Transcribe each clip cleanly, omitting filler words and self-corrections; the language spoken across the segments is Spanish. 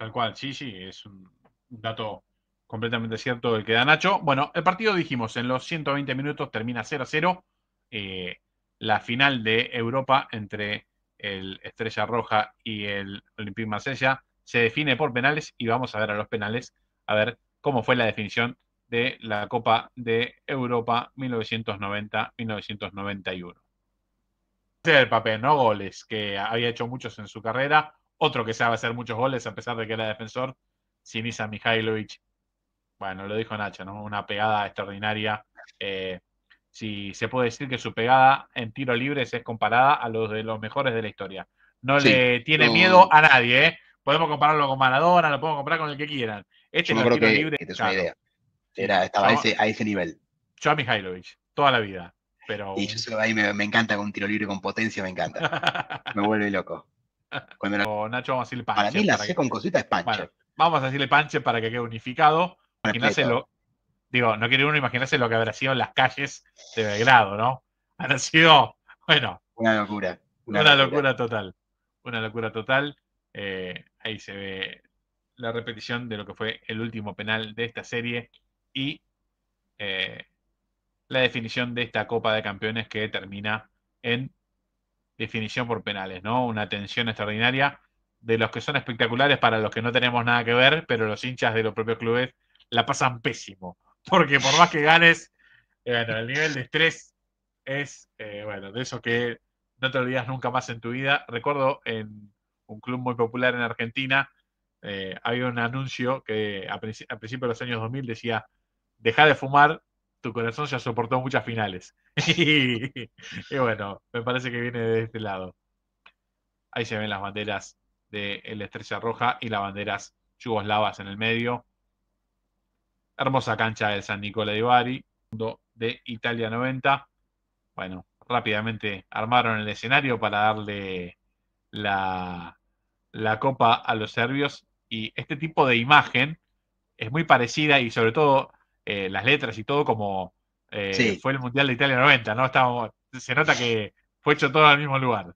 Tal cual, sí, sí, es un dato completamente cierto el que da Nacho. Bueno, el partido dijimos, en los 120 minutos termina 0-0. Eh, la final de Europa entre el Estrella Roja y el Olympique Marsella se define por penales y vamos a ver a los penales, a ver cómo fue la definición de la Copa de Europa 1990-1991. Ese era el papel, ¿no? Goles, que había hecho muchos en su carrera. Otro que sabe hacer muchos goles, a pesar de que era defensor, Sinisa Mihailovic. Bueno, lo dijo Nacho, ¿no? Una pegada extraordinaria. Eh, si se puede decir que su pegada en tiro libres es comparada a los de los mejores de la historia. No Sí, le tiene miedo yo, a nadie, ¿eh? Podemos compararlo con Maradona, lo podemos comparar con el que quieran. Este yo es me los acuerdo tiros libres, que te es una claro. idea. Sí, sí. Estaba a ese nivel. Yo a Mihailovic, toda la vida. Pero Y ahí me encanta con un tiro libre con potencia, me encanta. Me vuelve loco. o Nacho, vamos a decirle Para mí Pancher la para C que. con cosita es Bueno, Pancher. vamos a decirle Pancher para que quede unificado. Completo. Imagináselo, digo, no quiere uno imaginarse lo que habrá sido en las calles de Belgrado, ¿no? Habrá sido, bueno, Una locura. Una una locura. locura total. Una locura total. Ahí se ve la repetición de lo que fue el último penal de esta serie y eh, la definición de esta Copa de Campeones que termina en definición por penales, ¿no? Una tensión extraordinaria de los que son espectaculares para los que no tenemos nada que ver, pero los hinchas de los propios clubes la pasan pésimo, porque por más que ganes, bueno, el nivel de estrés es, bueno, de eso que no te olvidas nunca más en tu vida. Recuerdo en un club muy popular en Argentina, había un anuncio que a principios de los años 2000 decía, deja de fumar, tu corazón ya soportó muchas finales. Y bueno, me parece que viene de este lado. Ahí se ven las banderas de la Estrella Roja y las banderas yugoslavas en el medio. Hermosa cancha de San Nicola di Bari, de Italia 90. Bueno, rápidamente armaron el escenario para darle la, la copa a los serbios y este tipo de imagen es muy parecida y sobre todo las letras y todo como Sí, fue el Mundial de Italia 90, ¿no? Se nota que fue hecho todo al mismo lugar.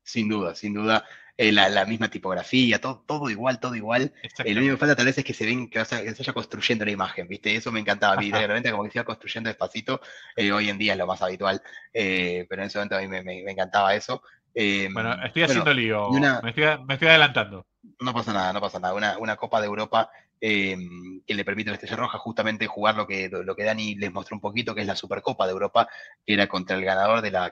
sin duda, sin duda. La misma tipografía, todo igual, todo igual. Lo único que Exactamente. falta tal vez es que se ven, que se vaya construyendo la imagen, ¿viste? Eso me encantaba a mí, realmente como que se iba construyendo despacito. Hoy en día es lo más habitual, pero en ese momento a mí me encantaba eso. Eh, Bueno, estoy bueno, haciendo y lío, una, me estoy adelantando. no pasa nada, no pasa nada. Una Copa de Europa eh, que le permite a la Estrella Roja justamente jugar lo que Dani les mostró un poquito, que es la Supercopa de Europa, que era contra el ganador de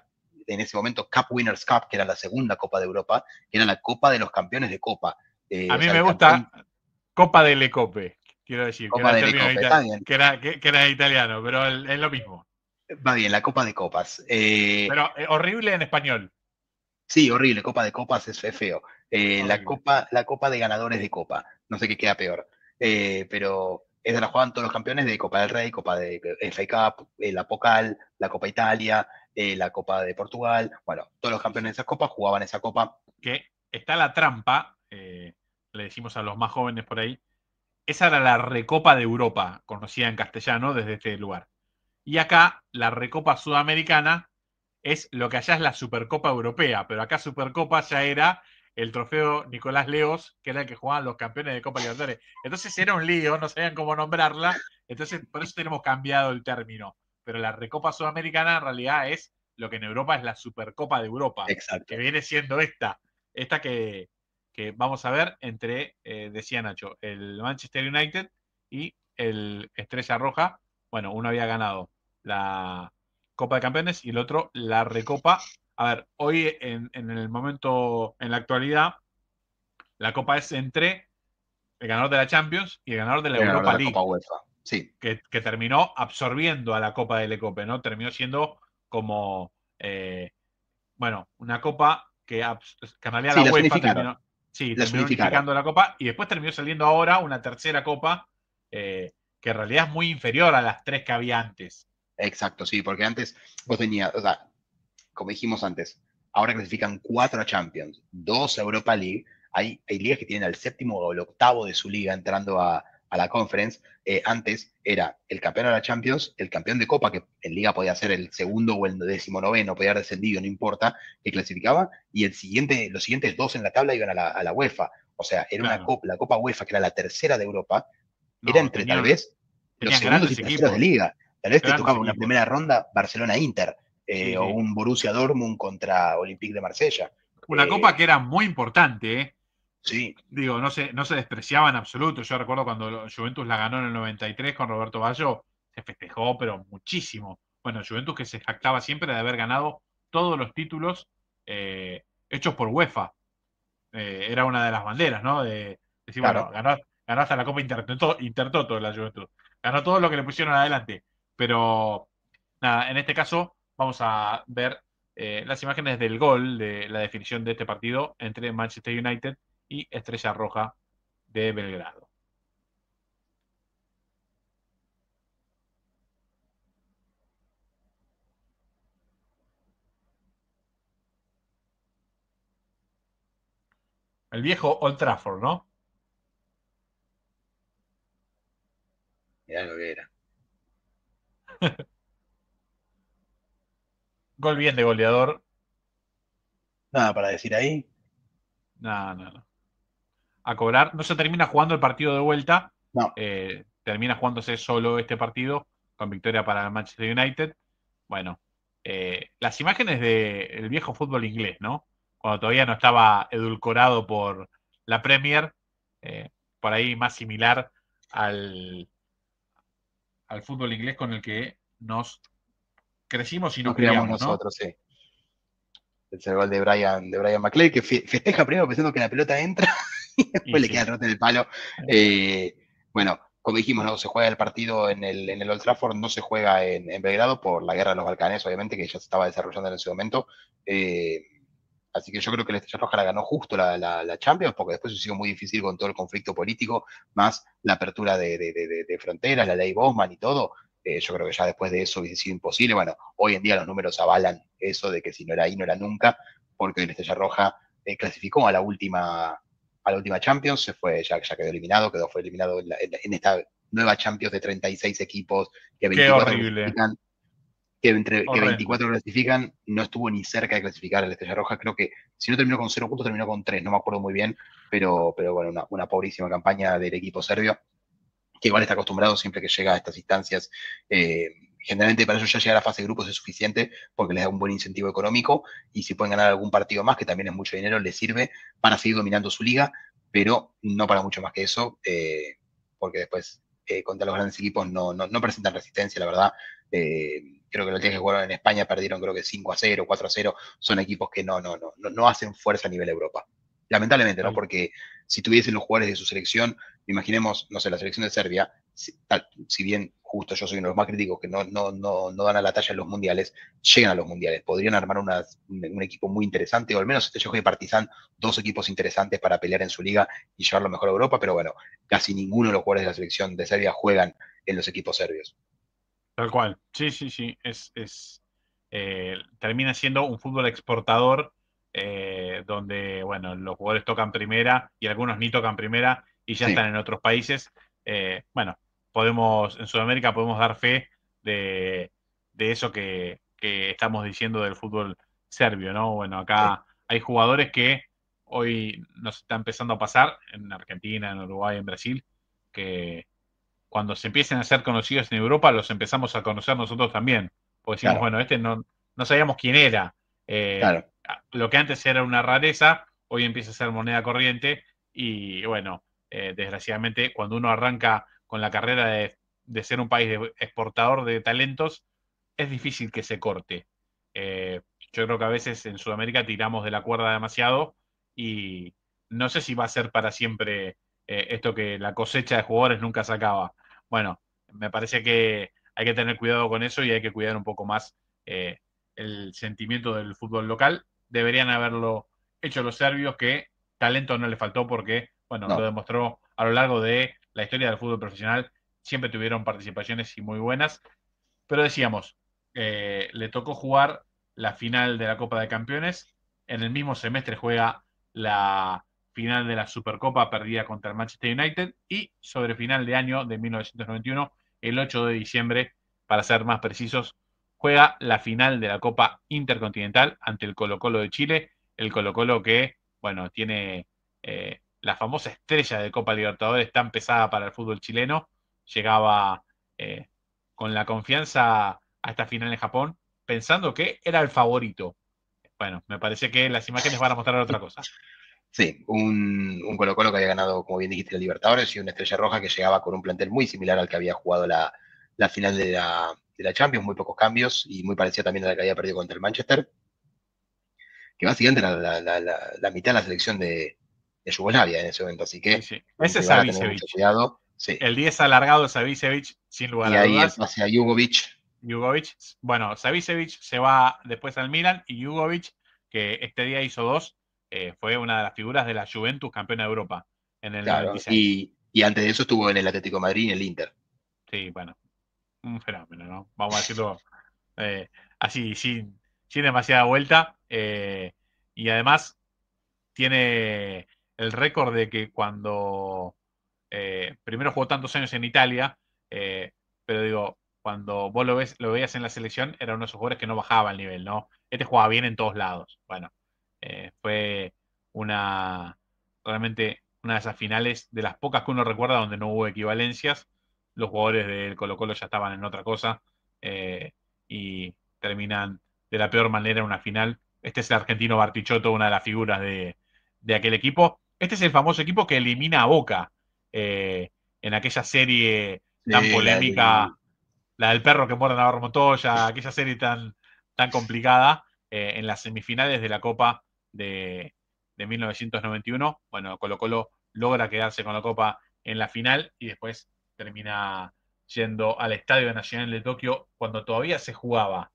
en ese momento, Cup Winners' Cup, que era la segunda Copa de Europa, que era la Copa de los campeones de Copa. A O mí sea, me el gusta campeón, Copa delle Coppe, quiero decir, que era Copa el de término Copa, está bien, que era italiano, pero es lo mismo. va bien, la Copa de Copas. Pero horrible en español. Sí, horrible, Copa de Copas es feo. Horrible. La Copa de Ganadores de Copa, no sé qué queda peor. Pero esa la juegan todos los campeones de Copa del Rey, Copa de FA Cup, la Pocal, la Copa Italia, la Copa de Portugal. Bueno, todos los Sí, campeones de sí. esas copas jugaban esa copa. Que está la trampa, le decimos a los más jóvenes por ahí. Esa era la Recopa de Europa, conocida en castellano desde este lugar. Y acá la Recopa Sudamericana es lo que allá es la Supercopa Europea, pero acá Supercopa ya era el trofeo Nicolás Leos, que era el que jugaban los campeones de Copa Libertadores. Entonces era un lío, no sabían cómo nombrarla, entonces por eso tenemos cambiado el término. Pero la Recopa Sudamericana en realidad es lo que en Europa es la Supercopa de Europa, que Exacto. viene siendo esta que vamos a ver entre, decía Nacho, el Manchester United y el Estrella Roja. Bueno, uno había ganado la Copa de Campeones y el otro la Recopa. A ver, hoy en el momento, en la actualidad, la Copa es entre el ganador de la Champions y el ganador de la El ganador de Europa la Copa League, UEFA. Sí. que terminó absorbiendo a la Copa de Lecope, ¿no? Terminó siendo como, bueno, una copa que en realidad Sí, la las UEFA unificaron. terminó, sí, Las terminó unificaron. unificando la copa y después terminó saliendo ahora una tercera copa que en realidad es muy inferior a las tres que había antes. Exacto, sí, porque antes vos tenías, o sea, como dijimos antes, ahora clasifican 4 a Champions, 2 a Europa League. Hay ligas que tienen al séptimo o el octavo de su liga entrando a la Conference. Antes era el campeón de la Champions, el campeón de Copa, que en liga podía ser el segundo o el 19º, podía haber descendido, no importa, que clasificaba, y los siguientes dos en la tabla iban a la UEFA. O sea, era una claro. copa, la Copa UEFA, que era la tercera de Europa, era No, entre tal vez los tenían segundos y grandes terceros de equipos, liga. Tal vez te grandes tocaba una equipos. primera ronda Barcelona-Inter, Sí, o sí. un Borussia Dortmund contra Olympique de Marsella. Una copa que era muy importante, ¿eh? Sí, Digo, no se despreciaba en absoluto. Yo recuerdo cuando Juventus la ganó en el 93 con Roberto Baggio, se festejó, pero muchísimo. Bueno, Juventus que se jactaba siempre de haber ganado todos los títulos hechos por UEFA. Era una de las banderas, ¿no? De decir, bueno, claro. ganó hasta la Copa Intertoto de la Juventus. Ganó todo lo que le pusieron adelante. Pero, nada, en este caso vamos a ver las imágenes del gol, de la definición de este partido entre Manchester United y Estrella Roja de Belgrado. El viejo Old Trafford, ¿no? Mirá lo que era. Gol bien de goleador. Nada para decir ahí. No, no, no. A cobrar. No se termina jugando el partido de vuelta. No, Termina jugándose solo este partido con victoria para el Manchester United. Bueno, las imágenes del viejo fútbol inglés, ¿no? Cuando todavía no estaba edulcorado por la Premier, eh, por ahí más similar al, al fútbol inglés con el que nos crecimos y nos nos criamos criamos, ¿no? nosotros, sí. Es el gol de Brian McClay, que festeja primero pensando que la pelota entra y Y después le queda sí. el rebote en el palo. Eh, bueno, como dijimos, no se juega el partido en el Old Trafford, no se juega en Belgrado por la guerra de los Balcanes, obviamente, que ya se estaba desarrollando en ese momento. Eh, Así que yo creo que la Estrella Roja la ganó justo la Champions, porque después se hizo muy difícil con todo el conflicto político, más la apertura de fronteras, la ley Bosman y todo. Yo creo que ya después de eso hubiese sido imposible. Bueno, hoy en día los números avalan eso de que si no era ahí, no era nunca, porque la Estrella Roja clasificó a la última Champions, ya fue eliminado en esta nueva Champions de 36 equipos, que Qué 24 horrible, clasifican, que horrendo. 24 clasifican, no estuvo ni cerca de clasificar a la Estrella Roja. Creo que si no terminó con 0 puntos, terminó con 3, no me acuerdo muy bien, pero bueno, una pobrísima campaña del equipo serbio, que igual está acostumbrado siempre que llega a estas instancias. Generalmente para ellos ya llegar a la fase de grupos es suficiente porque les da un buen incentivo económico, y si pueden ganar algún partido más, que también es mucho dinero, les sirve para seguir dominando su liga, pero no para mucho más que eso, porque después contra los grandes equipos no presentan resistencia, la verdad. Creo que los días que jugaron en España perdieron creo que 5-0, 4-0, son equipos que no hacen fuerza a nivel Europa. Lamentablemente, ¿no? Tal, Porque si tuviesen los jugadores de su selección, imaginemos, no sé, la selección de Serbia, si bien justo yo soy uno de los más críticos que no dan a la talla en los mundiales, llegan a los mundiales. Podrían armar un equipo muy interesante, o al menos este y Partizan, dos equipos interesantes para pelear en su liga y llevarlo mejor a Europa, pero bueno, casi ninguno de los jugadores de la selección de Serbia juegan en los equipos serbios. tal cual. Sí, sí, sí. Termina siendo un fútbol exportador donde, bueno, los jugadores tocan primera y algunos ni tocan primera y ya Sí, están en otros países. Bueno, en Sudamérica podemos dar fe de eso que estamos diciendo del fútbol serbio, ¿no? Bueno, sí, acá hay jugadores que hoy nos está empezando a pasar en Argentina, en Uruguay, en Brasil, que cuando se empiecen a ser conocidos en Europa, los empezamos a conocer nosotros también. Porque decimos, claro, bueno, este no sabíamos quién era. claro. Lo que antes era una rareza, hoy empieza a ser moneda corriente. Y bueno, desgraciadamente, cuando uno arranca con la carrera de ser un país exportador de talentos, es difícil que se corte. Yo creo que a veces en Sudamérica tiramos de la cuerda demasiado y no sé si va a ser para siempre esto que la cosecha de jugadores nunca se acaba. Bueno, me parece que hay que tener cuidado con eso y hay que cuidar un poco más eh, el sentimiento del fútbol local. Deberían haberlo hecho los serbios, que talento no le faltó porque, bueno, lo No, demostró a lo largo de la historia del fútbol profesional. Siempre tuvieron participaciones y muy buenas. Pero decíamos, le tocó jugar la final de la Copa de Campeones. En el mismo semestre juega la final de la Supercopa perdida contra el Manchester United. Y sobre final de año de 1991, el 8 de diciembre, para ser más precisos, juega la final de la Copa Intercontinental ante el Colo-Colo de Chile. El Colo-Colo que, bueno, tiene la famosa estrella de Copa Libertadores tan pesada para el fútbol chileno, llegaba con la confianza a esta final en Japón, pensando que era el favorito. Bueno, me parece que las imágenes van a mostrar otra cosa. Sí, un Colo-Colo que había ganado, como bien dijiste, la Libertadores y una Estrella Roja que llegaba con un plantel muy similar al que había jugado la final de la Champions, muy pocos cambios y muy parecida también a la que había perdido contra el Manchester, que básicamente era la mitad de la selección de Yugoslavia en ese momento, así Sí, que sí. Ese es van a tener mucho Savicevic. cuidado. Sí. El 10 alargado de Savicevic, sin lugar Y a ahí el dudas. pase a Jugovic. Jugovic, bueno, Savicevic se va después al Milan y Jugovic, que este día hizo dos, fue una de las figuras de la Juventus campeona de Europa en el Claro, 96. y antes de eso estuvo en el Atlético de Madrid y en el Inter. Sí, bueno, un fenómeno, ¿no? Vamos a decirlo eh, así, sin demasiada vuelta. Y además tiene el récord de que cuando primero jugó tantos años en Italia, pero digo, cuando vos lo veías en la selección, era uno de esos jugadores que no bajaba el nivel, ¿no? Este jugaba bien en todos lados. Bueno, fue una, realmente una de esas finales de las pocas que uno recuerda donde no hubo equivalencias. Los jugadores del Colo-Colo ya estaban en otra cosa eh, y terminan de la peor manera en una final. Este es el argentino Bartichotto, una de las figuras de aquel equipo. Este es el famoso equipo que elimina a Boca en aquella serie tan Sí, polémica, la del perro que muerde a Navarro Montoya, aquella serie tan complicada en las semifinales de la Copa de 1991. Bueno, Colo Colo logra quedarse con la Copa en la final y después termina yendo al Estadio Nacional de Tokio cuando todavía se jugaba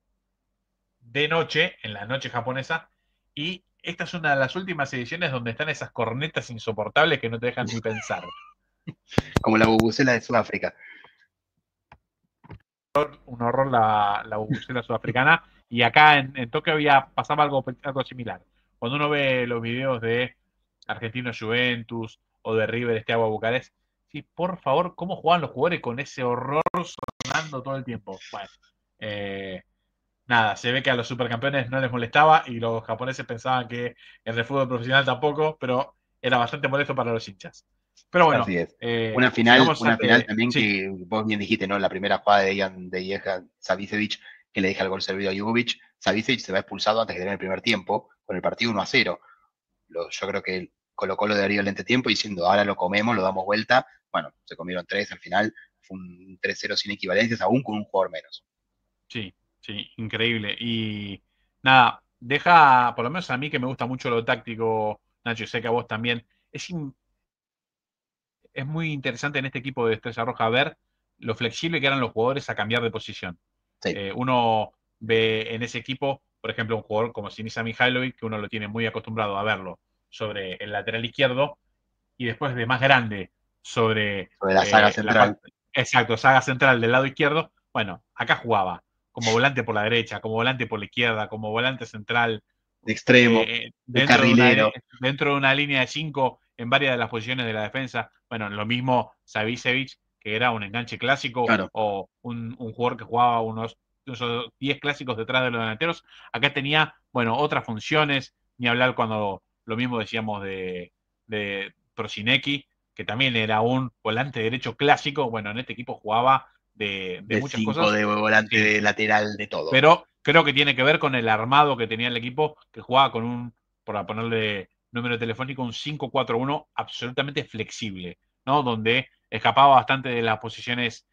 de noche, en la noche japonesa, y esta es una de las últimas ediciones donde están esas cornetas insoportables que no te dejan ni pensar. como la bubucela de Sudáfrica. Un horror la bubucela sudafricana, y acá en Tokio pasaba algo similar. Cuando uno ve los videos de Argentinos Juventus o de River Steaua Bucarest, sí, por favor, ¿cómo jugaban los jugadores con ese horror sonando todo el tiempo? Bueno, eh, nada, se ve que a los supercampeones no les molestaba y los japoneses pensaban que en el fútbol profesional tampoco, pero era bastante molesto para los hinchas. Pero bueno, Así es. sigamos. Una final también Sí, que vos bien dijiste, ¿no? La primera jugada de Jehan Savicevic, que le deja el gol servido a Jugovic. Savicevic se va expulsado antes de tener el primer tiempo, con el partido 1-0. Yo creo que colocó lo de Darío el entretiempo diciendo, ahora lo comemos, lo damos vuelta. Bueno, se comieron tres al final, fue un 3-0 sin equivalencias, aún con un jugador menos. sí, sí, increíble. Y nada, deja, por lo menos a mí que me gusta mucho lo táctico, Nacho, y sé que a vos también, es muy interesante en este equipo de Estrella Roja ver lo flexible que eran los jugadores a cambiar de posición. Sí, Uno ve en ese equipo, por ejemplo, un jugador como Sinisa Mihailovic, que uno lo tiene muy acostumbrado a verlo sobre el lateral izquierdo, y después de más grande sobre sobre la saga la central, parte, exacto, saga central del lado izquierdo. Bueno, acá jugaba como volante por la derecha, como volante por la izquierda, como volante central, de extremo, de carrilero. dentro de una línea de 5 en varias de las posiciones de la defensa. Bueno, lo mismo Savicevic, que era un enganche clásico, Claro, o un jugador que jugaba unos 10 clásicos detrás de los delanteros. Acá tenía, bueno, otras funciones, ni hablar cuando lo mismo decíamos de Prosinecki, que también era un volante derecho clásico. Bueno, en este equipo jugaba de de muchas 5 cosas. de volante, Sí, de lateral, de todo. pero creo que tiene que ver con el armado que tenía el equipo, que jugaba con por ponerle número telefónico, un 5-4-1 absolutamente flexible, ¿no? Donde escapaba bastante de las posiciones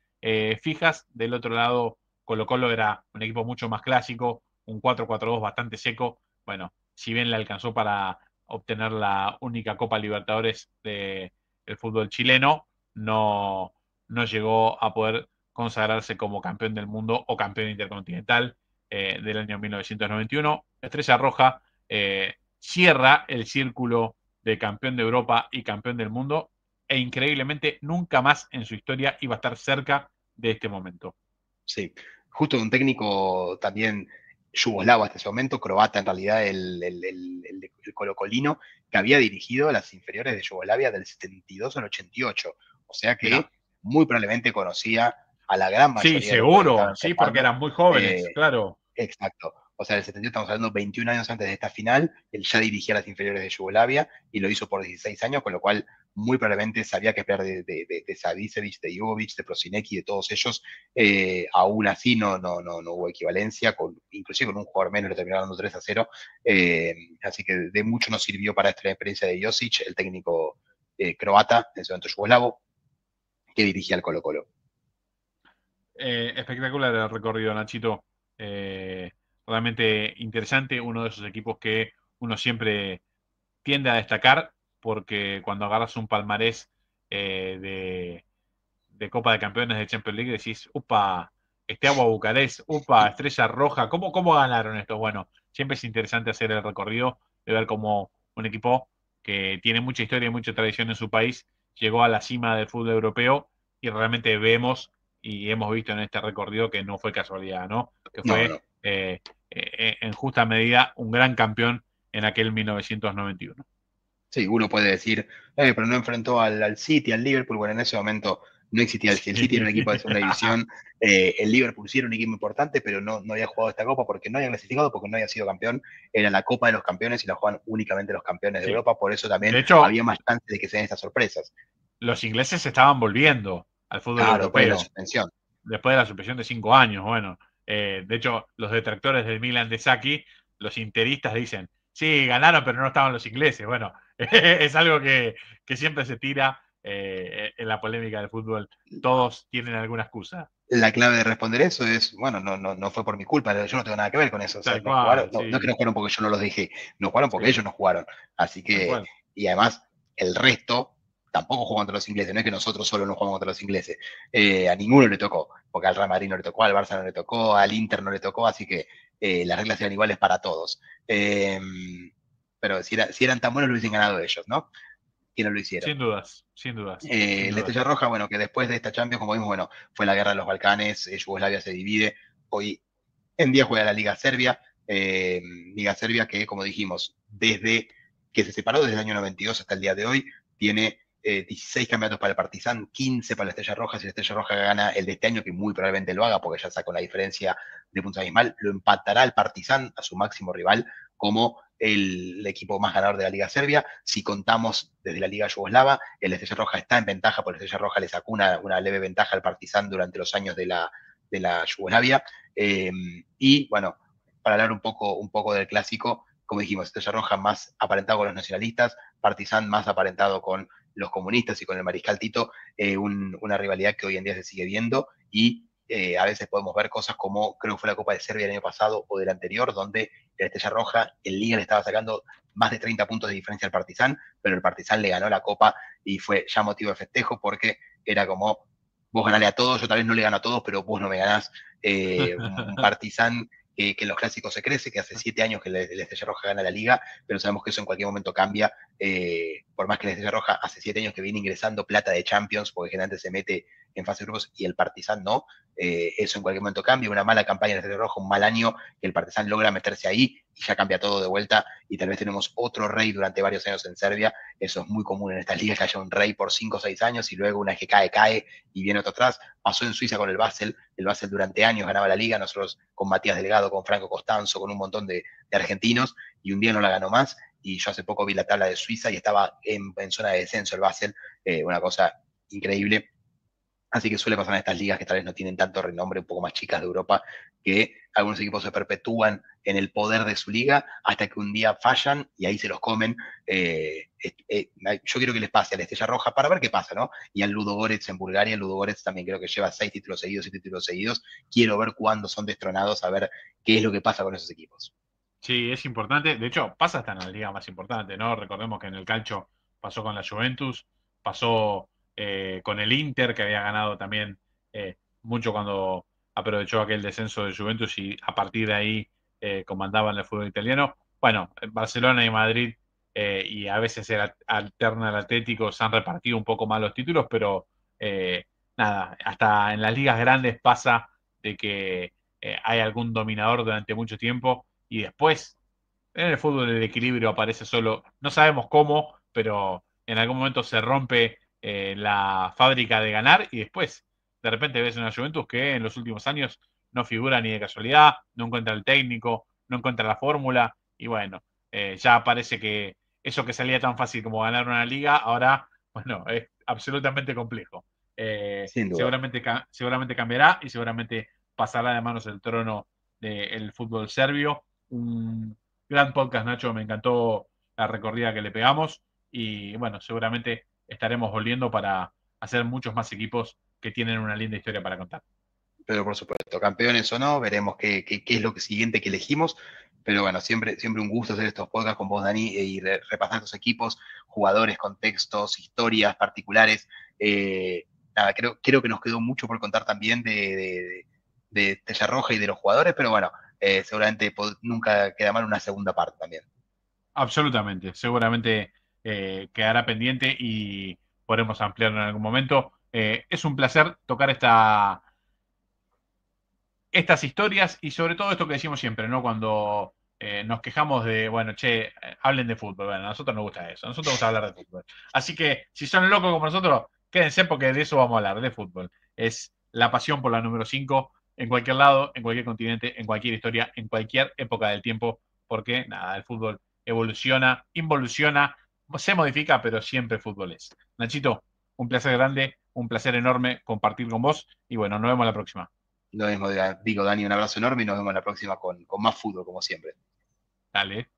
fijas. Del otro lado, Colo Colo era un equipo mucho más clásico, un 4-4-2 bastante seco. Bueno, si bien le alcanzó para obtener la única Copa Libertadores del fútbol chileno, no llegó a poder consagrarse como campeón del mundo o campeón intercontinental del año 1991. Estrella Roja cierra el círculo de campeón de Europa y campeón del mundo, e increíblemente nunca más en su historia iba a estar cerca de este momento. Sí, justo un técnico también yugoslavo hasta ese momento, croata en realidad, el colocolino, que había dirigido las inferiores de Yugoslavia del 72 al 88. O sea Mirá. que muy probablemente conocía a la gran Sí, mayoría de los jugadores que estaban seguro, sí, porque empezando. eran muy jóvenes, Eh, claro. exacto. O sea, el 78 estamos hablando 21 años antes de esta final, él ya dirigía las inferiores de Yugoslavia y lo hizo por 16 años, con lo cual muy probablemente sabía que esperar de Savicevic, de Jovic, de Prosinecki, de todos ellos. Aún así no hubo equivalencia, inclusive con un jugador menos le terminaron dando 3-0. Así que de mucho nos sirvió para esta experiencia de Josic, el técnico croata, en ese momento yugoslavo, que dirigía al Colo-Colo. Espectacular el recorrido, Nachito. Realmente interesante, uno de esos equipos que uno siempre tiende a destacar, porque cuando agarras un palmarés de Copa de Campeones de Champions League decís, upa, Steaua Bucarest, upa, Estrella Roja, ¿cómo ganaron estos? Bueno, siempre es interesante hacer el recorrido, de ver cómo un equipo que tiene mucha historia y mucha tradición en su país llegó a la cima del fútbol europeo, y realmente vemos y hemos visto en este recorrido que no fue casualidad, ¿no? Que No, fue no. en justa medida un gran campeón en aquel 1991. Sí, uno puede decir, pero no enfrentó al City, al Liverpool. Bueno, en ese momento no existía el City. El City era un equipo de segunda división. El Liverpool sí era un equipo importante, pero no había jugado esta copa porque no había clasificado, porque no había sido campeón. Era la Copa de los Campeones y la juegan únicamente los campeones de Sí. Europa. Por eso también De hecho, había más chances de que se den estas sorpresas. los ingleses estaban volviendo al fútbol Claro, después de la europeo suspensión. después de la suspensión de 5 años. Bueno, de hecho, los detractores del Milan de Saki, los interistas dicen, sí, ganaron, pero no estaban los ingleses. Bueno, es algo que siempre se tira en la polémica del fútbol. Todos tienen alguna excusa. La clave de responder eso es, bueno, no fue por mi culpa, yo no tengo nada que ver con eso. O sea, Tal no jugaron, cual, no es que sí, no jugaron porque yo no los dejé, no jugaron porque sí, ellos no jugaron. Así tal que, cual. y además, el resto tampoco jugó contra los ingleses, no es que nosotros solo no jugamos contra los ingleses. A ninguno le tocó, porque al Real Madrid no le tocó, al Barça no le tocó, al Inter no le tocó, así que las reglas eran iguales para todos. Pero si eran tan buenos, lo hubiesen ganado ellos, ¿no? Que no lo hicieron. Sin dudas, sin dudas, sin La dudas. Estrella Roja, bueno, que después de esta Champions, como vimos, bueno, fue la guerra de los Balcanes, Yugoslavia se divide, hoy en día juega la Liga Serbia que, como dijimos, desde que se separó desde el año 92 hasta el día de hoy, tiene 16 campeonatos para el Partizan, 15 para la Estrella Roja. Si la Estrella Roja gana el de este año, que muy probablemente lo haga porque ya sacó la diferencia de puntos abismal, lo empatará al Partizan, a su máximo rival, como el equipo más ganador de la Liga Serbia. Si contamos desde la Liga Yugoslava, el Estrella Roja está en ventaja, porque la Estrella Roja le sacó una leve ventaja al Partizan durante los años de la Yugoslavia. Y bueno, para hablar un poco del clásico, como dijimos, Estrella Roja más aparentado con los nacionalistas, Partizan más aparentado con los comunistas y con el mariscal Tito, una rivalidad que hoy en día se sigue viendo y a veces podemos ver cosas como, creo que fue la Copa de Serbia el año pasado o del anterior, donde la Estrella Roja en Liga le estaba sacando más de 30 puntos de diferencia al Partizan, pero el Partizan le ganó la Copa y fue ya motivo de festejo porque era como, vos ganale a todos, yo tal vez no le gano a todos, pero vos no me ganás. Un Partizan que en los clásicos se crece, que hace 7 años que la Estrella Roja gana la Liga, pero sabemos que eso en cualquier momento cambia. Por más que la Estrella Roja hace 7 años que viene ingresando plata de Champions, porque generalmente se mete en fase de grupos y el Partizan no, eso en cualquier momento cambia. Una mala campaña de la Estrella Roja, un mal año, que el Partizan logra meterse ahí y ya cambia todo de vuelta y tal vez tenemos otro rey durante varios años en Serbia. Eso es muy común en estas ligas, que haya un rey por 5 o 6 años y luego una vez que cae y viene otro atrás. Pasó en Suiza con el Basel durante años ganaba la liga, nosotros con Matías Delgado, con Franco Costanzo, con un montón de argentinos, y un día no la ganó más, y yo hace poco vi la tabla de Suiza y estaba en zona de descenso el Basel, una cosa increíble. Así que suele pasar en estas ligas que tal vez no tienen tanto renombre, un poco más chicas de Europa, que algunos equipos se perpetúan en el poder de su liga hasta que un día fallan y ahí se los comen. Yo quiero que les pase a la Estrella Roja para ver qué pasa, ¿no? Y al Ludogorets en Bulgaria. El Ludogorets también creo que lleva 6 títulos seguidos, 7 títulos seguidos. Quiero ver cuándo son destronados, a ver qué es lo que pasa con esos equipos. Sí, es importante. De hecho, pasa hasta en la liga más importante, ¿no? Recordemos que en el calcio pasó con la Juventus, pasó con el Inter, que había ganado también mucho cuando aprovechó aquel descenso de Juventus y a partir de ahí comandaban el fútbol italiano. Bueno, Barcelona y Madrid, y a veces era alterna al Atlético, se han repartido un poco más los títulos, pero nada, hasta en las ligas grandes pasa de que hay algún dominador durante mucho tiempo y después en el fútbol el equilibrio aparece solo. No sabemos cómo, pero en algún momento se rompe la fábrica de ganar y después de repente ves una Juventus que en los últimos años no figura ni de casualidad, no encuentra el técnico, no encuentra la fórmula y bueno, ya parece que eso que salía tan fácil como ganar una liga, ahora, bueno, es absolutamente complejo. sin duda. Seguramente cambiará y seguramente pasará de manos el trono del fútbol serbio. Un gran podcast, Nacho, me encantó la recorrida que le pegamos y bueno, seguramente estaremos volviendo para hacer muchos más equipos que tienen una linda historia para contar. Pero por supuesto, campeones o no, veremos qué es lo siguiente que elegimos. Pero bueno, siempre un gusto hacer estos podcasts con vos, Dani, y repasar estos equipos, jugadores, contextos, historias particulares. Nada, creo que nos quedó mucho por contar también de Estrella Roja y de los jugadores, pero bueno, seguramente nunca queda mal una segunda parte también. Absolutamente, seguramente quedará pendiente y podremos ampliarlo en algún momento. Es un placer tocar estas historias y sobre todo esto que decimos siempre, ¿no? Cuando nos quejamos de, bueno, che, hablen de fútbol. Bueno, a nosotros nos gusta eso, a nosotros nos gusta hablar de fútbol. Así que si son locos como nosotros, quédense porque de eso vamos a hablar, de fútbol. Es la pasión por la número 5 en cualquier lado, en cualquier continente, en cualquier historia, en cualquier época del tiempo, porque nada, el fútbol evoluciona, involuciona, se modifica, pero siempre fútbol es. Nachito, un placer grande, un placer enorme compartir con vos y bueno, nos vemos la próxima. Lo mismo digo, Dani, un abrazo enorme y nos vemos la próxima con más fútbol, como siempre. Dale.